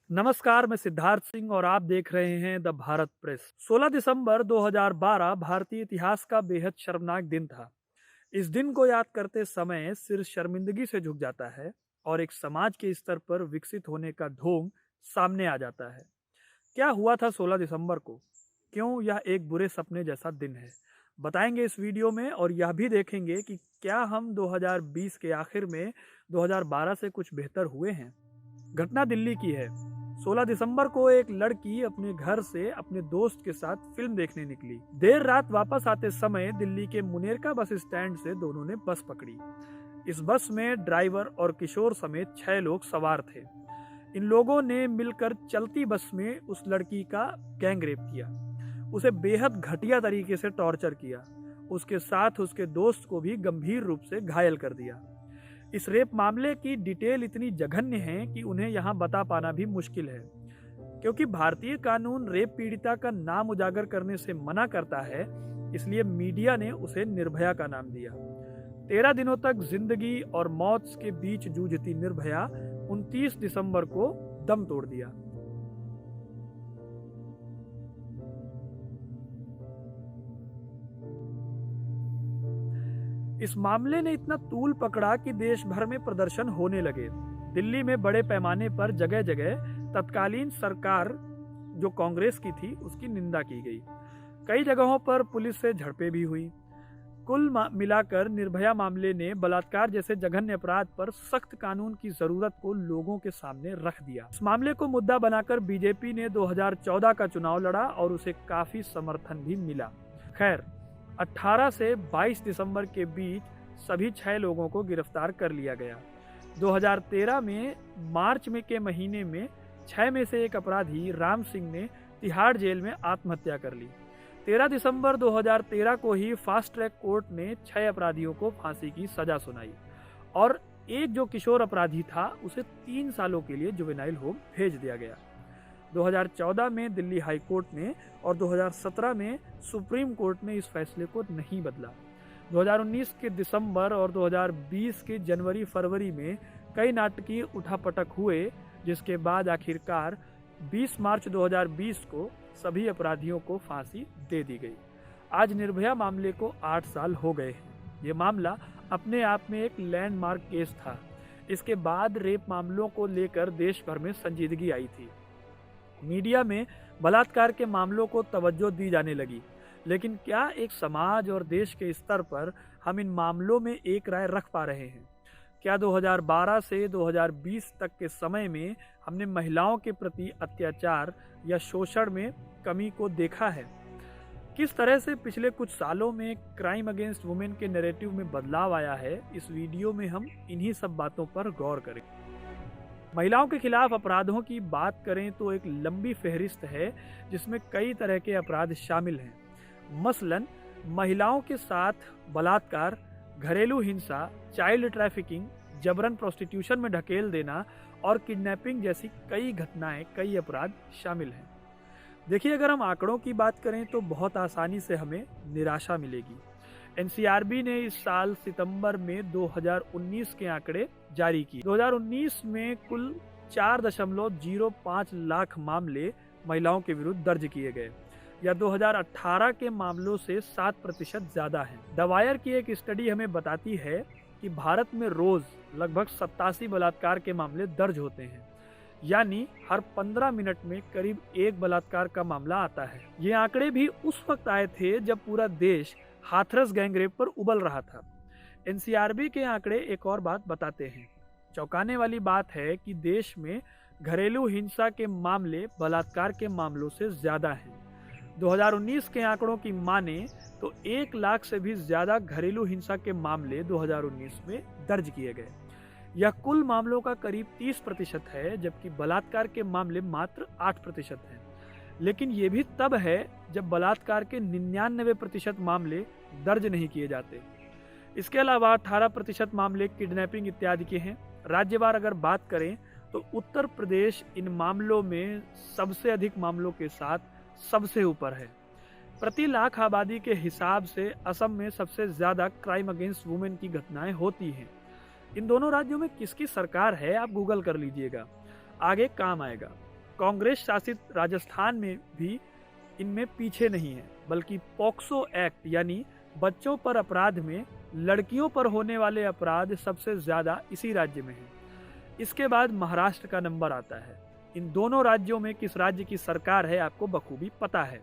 नमस्कार, मैं सिद्धार्थ सिंह और आप देख रहे हैं द भारत प्रेस। 16 दिसंबर 2012 भारतीय इतिहास का बेहद शर्मनाक दिन था। इस दिन को याद करते समय सिर शर्मिंदगी से झुक जाता है और एक समाज के स्तर पर विकसित होने का ढोंग सामने आ जाता है। क्या हुआ था 16 दिसंबर को? क्यों यह एक बुरे सपने जैसा दिन है? बताएंगे इस वीडियो में और यह भी देखेंगे कि क्या हम 2020 के आखिर में 2012 से कुछ बेहतर हुए हैं। घटना दिल्ली की है। 16 दिसंबर को एक लड़की अपने घर से अपने दोस्त के साथ फिल्म देखने निकली। देर रात वापस आते समय दिल्ली के मुनेरका बस स्टैंड से दोनों ने बस पकड़ी। इस बस में ड्राइवर और किशोर समेत 6 लोग सवार थे। इन लोगों ने मिलकर चलती बस में उस लड़की का गैंग रेप किया, उसे बेहद घटिया तरीके से टॉर्चर किया, उसके साथ उसके दोस्त को भी गंभीर रूप से घायल कर दिया। इस रेप मामले की डिटेल इतनी जघन्य है कि उन्हें यहाँ बता पाना भी मुश्किल है, क्योंकि भारतीय कानून रेप पीड़िता का नाम उजागर करने से मना करता है। इसलिए मीडिया ने उसे निर्भया का नाम दिया। 13 दिनों तक जिंदगी और मौत के बीच जूझती निर्भया 29 दिसंबर को दम तोड़ दिया। इस मामले ने इतना तूल पकड़ा कि देश भर में प्रदर्शन होने लगे। दिल्ली में बड़े पैमाने पर जगह जगह तत्कालीन सरकार जो कांग्रेस की थी उसकी निंदा की गई। कई जगहों पर पुलिस से झड़पें भी हुई। कुल मिलाकर निर्भया मामले ने बलात्कार जैसे जघन्य अपराध पर सख्त कानून की जरूरत को लोगों के सामने रख दिया। इस मामले को मुद्दा बनाकर बीजेपी ने 2014 का चुनाव लड़ा और उसे काफी समर्थन भी मिला। खैर, 18 से 22 दिसंबर के बीच सभी 6 लोगों को गिरफ्तार कर लिया गया। 2013 में मार्च में के महीने में 6 में से एक अपराधी राम सिंह ने तिहाड़ जेल में आत्महत्या कर ली। 13 दिसंबर 2013 को ही फास्ट ट्रैक कोर्ट ने 6 अपराधियों को फांसी की सजा सुनाई और एक जो किशोर अपराधी था उसे 3 सालों के लिए जुवेनाइल होम भेज दिया गया। 2014 में दिल्ली हाई कोर्ट ने और 2017 में सुप्रीम कोर्ट ने इस फैसले को नहीं बदला। 2019 के दिसंबर और 2020 के जनवरी फरवरी में कई नाटकीय उठापटक हुए, जिसके बाद आखिरकार 20 मार्च 2020 को सभी अपराधियों को फांसी दे दी गई। आज निर्भया मामले को 8 साल हो गए हैं। ये मामला अपने आप में एक लैंडमार्क केस था। इसके बाद रेप मामलों को लेकर देश भर में संजीदगी आई थी। मीडिया में बलात्कार के मामलों को तवज्जो दी जाने लगी, लेकिन क्या एक समाज और देश के स्तर पर हम इन मामलों में एक राय रख पा रहे हैं? क्या 2012 से 2020 तक के समय में हमने महिलाओं के प्रति अत्याचार या शोषण में कमी को देखा है? किस तरह से पिछले कुछ सालों में क्राइम अगेंस्ट वुमेन के नैरेटिव में बदलाव आया है, इस वीडियो में हम इन्हीं सब बातों पर गौर करेंगे। महिलाओं के खिलाफ अपराधों की बात करें तो एक लंबी फहरिस्त है जिसमें कई तरह के अपराध शामिल हैं। मसलन महिलाओं के साथ बलात्कार, घरेलू हिंसा, चाइल्ड ट्रैफिकिंग, जबरन प्रोस्टिट्यूशन में ढकेल देना और किडनैपिंग जैसी कई घटनाएं, कई अपराध शामिल हैं। देखिए, अगर हम आंकड़ों की बात करें तो बहुत आसानी से हमें निराशा मिलेगी। एनसीआरबी ने इस साल सितंबर में 2019 के आंकड़े जारी किए। 2019 में कुल 4.05 लाख मामले महिलाओं के विरुद्ध दर्ज किए गए, या 2018 के मामलों से 7% ज्यादा है। द वायर की एक स्टडी हमें बताती है कि भारत में रोज लगभग 87 बलात्कार के मामले दर्ज होते हैं, यानी हर 15 मिनट में करीब एक बलात्कार का मामला आता है। ये आंकड़े भी उस वक्त आए थे जब पूरा देश हाथरस गैंगरेप पर उबल रहा था। एनसीआरबी के आंकड़े एक और बात बताते हैं। चौंकाने वाली बात है कि देश में घरेलू हिंसा के मामले बलात्कार के मामलों से ज्यादा हैं। 2019 के आंकड़ों की माने तो 1 लाख से भी ज्यादा घरेलू हिंसा के मामले 2019 में दर्ज किए गए। यह कुल मामलों का करीब 30% है, जबकि बलात्कार के मामले मात्र 8% हैं। लेकिन ये भी तब है जब बलात्कार के 99% मामले दर्ज नहीं किए जाते। इसके अलावा 18% मामले किडनैपिंग इत्यादि के हैं। राज्यवार अगर बात करें तो उत्तर प्रदेश इन मामलों में सबसे अधिक मामलों के साथ सबसे ऊपर है। प्रति लाख आबादी के हिसाब से असम में सबसे ज्यादा क्राइम अगेंस्ट वुमेन की घटनाएं होती हैं। इन दोनों राज्यों में किसकी सरकार है आप गूगल कर लीजिएगा, आगे काम आएगा। कांग्रेस शासित राजस्थान में भी इनमें पीछे नहीं है, बल्कि पॉक्सो एक्ट यानी बच्चों पर अपराध में लड़कियों पर होने वाले अपराध सबसे ज्यादा इसी राज्य में है। इसके बाद महाराष्ट्र का नंबर आता है। इन दोनों राज्यों में किस राज्य की सरकार है आपको बखूबी पता है।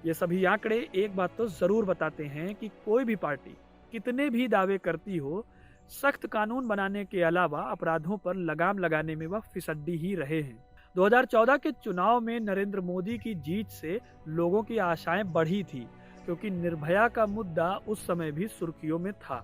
ये सभी आंकड़े एक बात तो जरूर बताते हैं कि कोई भी पार्टी कितने भी दावे करती हो, सख्त कानून बनाने के अलावा अपराधों पर लगाम लगाने में वह फिसड्डी ही रहे हैं। 2014 के चुनाव में नरेंद्र मोदी की जीत से लोगों की आशाएं बढ़ी थी, क्योंकि निर्भया का मुद्दा उस समय भी सुर्खियों में था।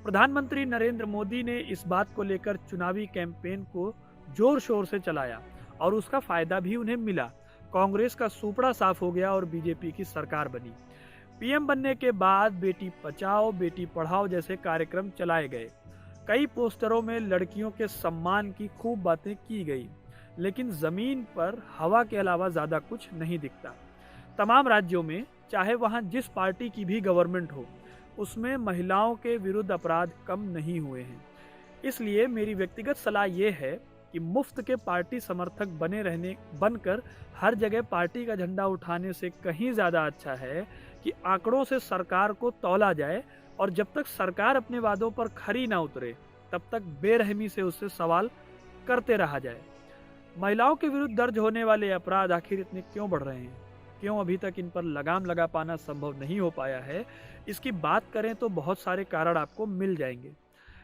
प्रधानमंत्री नरेंद्र मोदी ने इस बात को लेकर चुनावी कैंपेन को जोर शोर से चलाया और उसका फायदा भी उन्हें मिला। कांग्रेस का सुपड़ा साफ हो गया और बीजेपी की सरकार बनी। पीएम बनने के बाद बेटी बचाओ बेटी पढ़ाओ जैसे कार्यक्रम चलाए गए। कई पोस्टरों में लड़कियों के सम्मान की खूब बातें की गई, लेकिन जमीन पर हवा के अलावा ज्यादा कुछ नहीं दिखता। तमाम राज्यों में, चाहे वहां जिस पार्टी की भी गवर्नमेंट हो, उसमें महिलाओं के विरुद्ध अपराध कम नहीं हुए हैं। इसलिए मेरी व्यक्तिगत सलाह यह है कि मुफ्त के पार्टी समर्थक बनकर हर जगह पार्टी का झंडा उठाने से कहीं ज्यादा अच्छा है कि आंकड़ों से सरकार को तौला जाए और जब तक सरकार अपने वादों पर खरी ना उतरे तब तक बेरहमी से उससे सवाल करते रहा जाए। महिलाओं के विरुद्ध दर्ज होने वाले अपराध आखिर इतने क्यों बढ़ रहे हैं? क्यों अभी तक इन पर लगाम लगा पाना संभव नहीं हो पाया है? इसकी बात करें तो बहुत सारे कारण आपको मिल जाएंगे।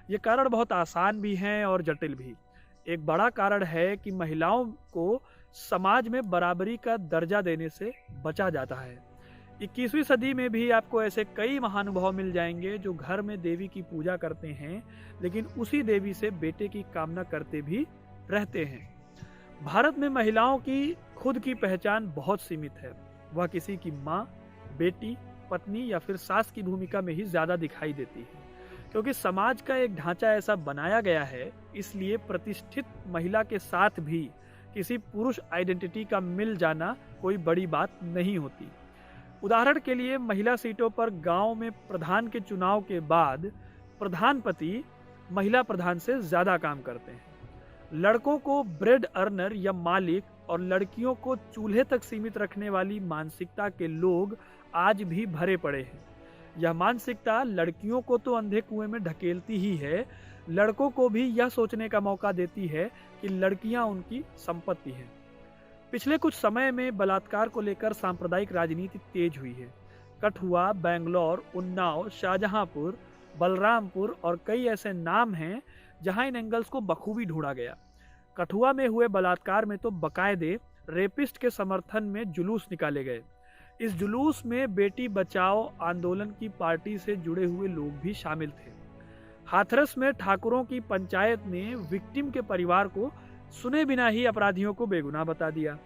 ये कारण बहुत आसान भी हैं और जटिल भी। एक बड़ा कारण है कि महिलाओं को समाज में बराबरी का दर्जा देने से बचा जाता है। 21वीं सदी में भी आपको ऐसे कई महानुभाव मिल जाएंगे जो घर में देवी की पूजा करते हैं, लेकिन उसी देवी से बेटे की कामना करते भी रहते हैं। भारत में महिलाओं की खुद की पहचान बहुत सीमित है। वह किसी की माँ, बेटी, पत्नी या फिर सास की भूमिका में ही ज्यादा दिखाई देती है। क्योंकि समाज का एक ढांचा ऐसा बनाया गया है, इसलिए प्रतिष्ठित महिला के साथ भी किसी पुरुष आइडेंटिटी का मिल जाना कोई बड़ी बात नहीं होती। उदाहरण के लिए महिला सीटों पर गांव में प्रधान के चुनाव के बाद प्रधानपति महिला प्रधान से ज्यादा काम करते हैं। लड़कों को ब्रेड अर्नर या मालिक और लड़कियों को चूल्हे तक सीमित रखने वाली मानसिकता के लोग आज भी भरे पड़े हैं। यह मानसिकता लड़कियों को तो अंधे कुएं में ढकेलती ही है, लड़कों को भी यह सोचने का मौका देती है कि लड़कियां उनकी संपत्ति हैं। पिछले कुछ समय में बलात्कार को लेकर सांप्रदायिक राजनीति तेज हुई है। कठुआ, बेंगलोर, उन्नाव, शाहजहांपुर, बलरामपुर और कई ऐसे नाम हैं जहां इन एंगल्स को बखूबी ढूंढा गया। कठुआ में हुए बलात्कार में तो बकायदे रेपिस्ट के समर्थन में जुलूस निकाले गए। इस जुलूस में बेटी बचाओ आंदोलन की पार्टी से जुड़े हुए लोग भी शामिल थे। हाथरस में ठाकुरों की पंचायत ने विक्टिम के परिवार को सुने बिना ही अपराधियों को बेगुनाह बता दिया।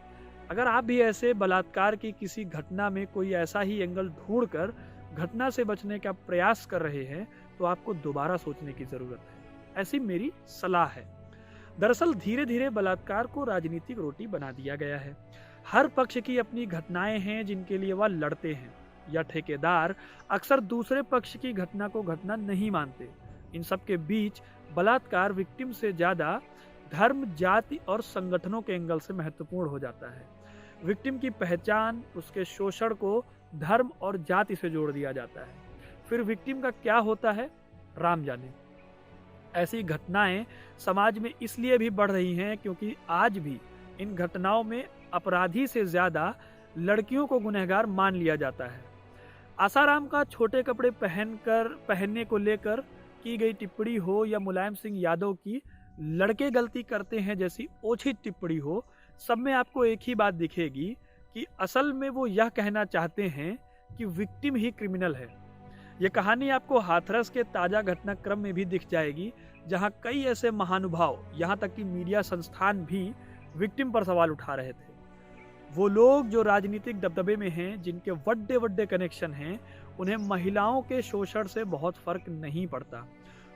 अगर आप भी ऐसे बलात्कार की किसी घटना में कोई ऐसा ही एंगल ढूंढकर घटना से बचने का प्रयास कर रहे हैं तो आपको दोबारा सोचने की जरूरत है। ऐसी मेरी सलाह है। दरअसल धीरे धीरे बलात्कार को राजनीतिक रोटी बना दिया गया है। हर पक्ष की अपनी घटनाएं हैं जिनके लिए वह लड़ते हैं, या ठेकेदार अक्सर दूसरे पक्ष की घटना को घटना नहीं मानते। इन सब के बीच बलात्कार विक्टिम से ज्यादा धर्म, जाति और संगठनों के एंगल से महत्वपूर्ण हो जाता है। विक्टिम की पहचान, उसके शोषण को धर्म और जाति से जोड़ दिया जाता है। फिर विक्टिम का क्या होता है राम जाने। ऐसी घटनाएं समाज में इसलिए भी बढ़ रही हैं क्योंकि आज भी इन घटनाओं में अपराधी से ज्यादा लड़कियों को गुनहगार मान लिया जाता है। आसाराम का छोटे कपड़े पहनने को लेकर की गई टिप्पणी हो या मुलायम सिंह यादव की लड़के गलती करते हैं जैसी ओछी टिप्पणी हो, सब में आपको एक ही बात दिखेगी कि असल में वो यह कहना चाहते हैं कि विक्टिम ही क्रिमिनल है। ये कहानी आपको हाथरस के ताजा घटनाक्रम में भी दिख जाएगी, जहां कई ऐसे महानुभाव, यहां तक कि मीडिया संस्थान भी विक्टिम पर सवाल उठा रहे थे। वो लोग जो राजनीतिक दबदबे में हैं, जिनके बड़े बड़े कनेक्शन हैं, उन्हें महिलाओं के शोषण से बहुत फर्क नहीं पड़ता।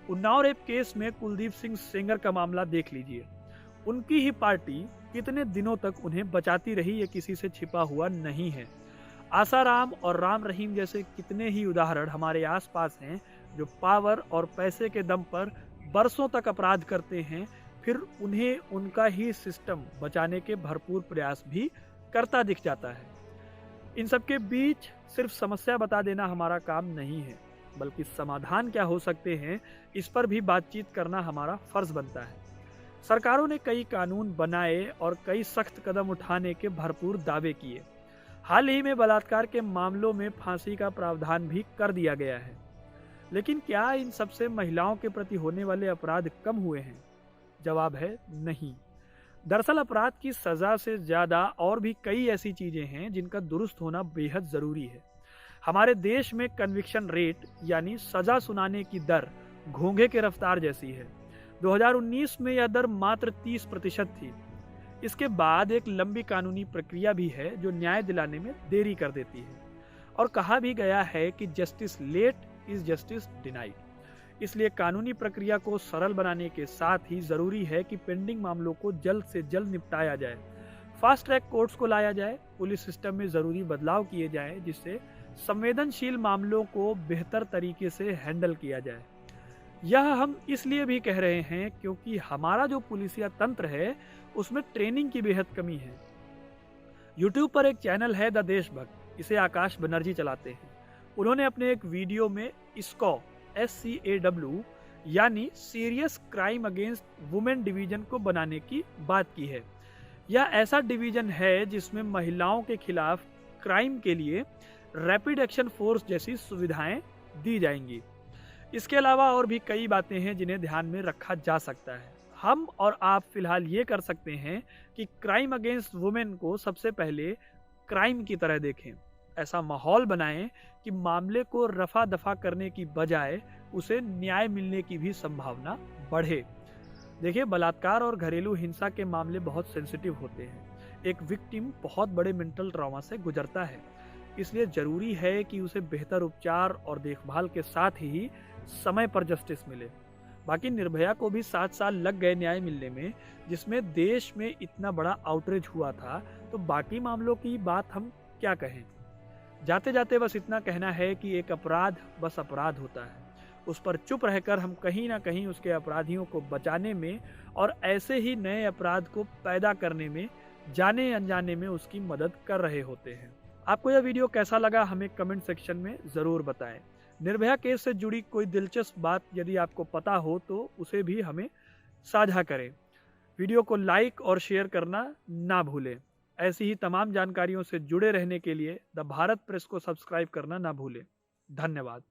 उन्नाव रेप केस में कुलदीप सिंह सेंगर का मामला देख लीजिए। उनकी ही पार्टी कितने दिनों तक उन्हें बचाती रही, ये किसी से छिपा हुआ नहीं है। आसाराम और राम रहीम जैसे कितने ही उदाहरण हमारे आसपास हैं जो पावर और पैसे के दम पर बरसों तक अपराध करते हैं, फिर उन्हें उनका ही सिस्टम बचाने के भरपूर प्रयास भी करता दिख जाता है। इन सबके बीच सिर्फ समस्या बता देना हमारा काम नहीं है, बल्कि समाधान क्या हो सकते हैं इस पर भी बातचीत करना हमारा फर्ज बनता है। सरकारों ने कई कानून बनाए और कई सख्त कदम उठाने के भरपूर दावे किए। हाल ही में बलात्कार के मामलों में फांसी का प्रावधान भी कर दिया गया है। लेकिन क्या इन सबसे महिलाओं के प्रति होने वाले अपराध कम हुए हैं? जवाब है नहीं। दरअसल अपराध की सजा से ज्यादा और भी कई ऐसी चीजें हैं जिनका दुरुस्त होना बेहद जरूरी है। हमारे देश में कन्विक्शन रेट यानी सजा सुनाने की दर घोंघे के रफ्तार जैसी है। 2019 में यह दर मात्र 30% थी। इसके बाद एक लंबी कानूनी प्रक्रिया भी है जो न्याय दिलाने में देरी कर देती है। और कहा भी गया है कि justice late is justice denied. इसलिए कानूनी प्रक्रिया को सरल बनाने के साथ ही जरूरी है कि पेंडिंग मामलों को जल्द से जल्द निपटाया जाए। फास्ट ट्रैक कोर्ट्स को लाया जाए, पुलिस सिस्टम में जरूरी बदलाव किए जाएं, जिससे संवेदनशील मामलों को बेहतर तरीके से हैंडल किया जाए। यह हम इसलिए भी कह रहे हैं क्योंकि हमारा जो पुलिसिया तंत्र है उसमें ट्रेनिंग की बेहद कमी है। यूट्यूब पर एक चैनल है द देशभक्त, इसे आकाश बनर्जी चलाते हैं। उन्होंने अपने एक वीडियो में इसको SCAW यानी serious crime against women division को बनाने की बात की है। यह ऐसा डिवीजन है जिसमें महिलाओं के खिलाफ क्राइम के लिए रैपिड एक्शन फोर्स जैसी सुविधाएं दी जाएंगी। इसके अलावा और भी कई बातें हैं जिन्हें ध्यान में रखा जा सकता है। हम और आप फिलहाल ये कर सकते हैं कि क्राइम अगेंस्ट वुमेन को सबसे पहले क्राइम की तरह देखें। ऐसा माहौल बनाएं कि मामले को रफा दफा करने की बजाय उसे न्याय मिलने की भी संभावना बढ़े। देखिए, बलात्कार और घरेलू हिंसा के मामले बहुत सेंसिटिव होते हैं। एक विक्टिम बहुत बड़े मेंटल ट्रॉमा से गुजरता है, इसलिए जरूरी है कि उसे बेहतर उपचार और देखभाल के साथ ही समय पर जस्टिस मिले। बाकी निर्भया को भी 7 साल लग गए न्याय मिलने में, जिसमें देश में इतना बड़ा आउटरीच हुआ था, तो बाकी मामलों की बात हम क्या कहें। जाते जाते बस इतना कहना है कि एक अपराध बस अपराध होता है। उस पर चुप रहकर हम कहीं ना कहीं उसके अपराधियों को बचाने में और ऐसे ही नए अपराध को पैदा करने में जाने अनजाने में उसकी मदद कर रहे होते हैं। आपको यह वीडियो कैसा लगा हमें कमेंट सेक्शन में ज़रूर बताएं। निर्भया केस से जुड़ी कोई दिलचस्प बात यदि आपको पता हो तो उसे भी हमें साझा करें। वीडियो को लाइक और शेयर करना ना भूलें। ऐसी ही तमाम जानकारियों से जुड़े रहने के लिए द भारत प्रेस को सब्सक्राइब करना ना भूलें। धन्यवाद।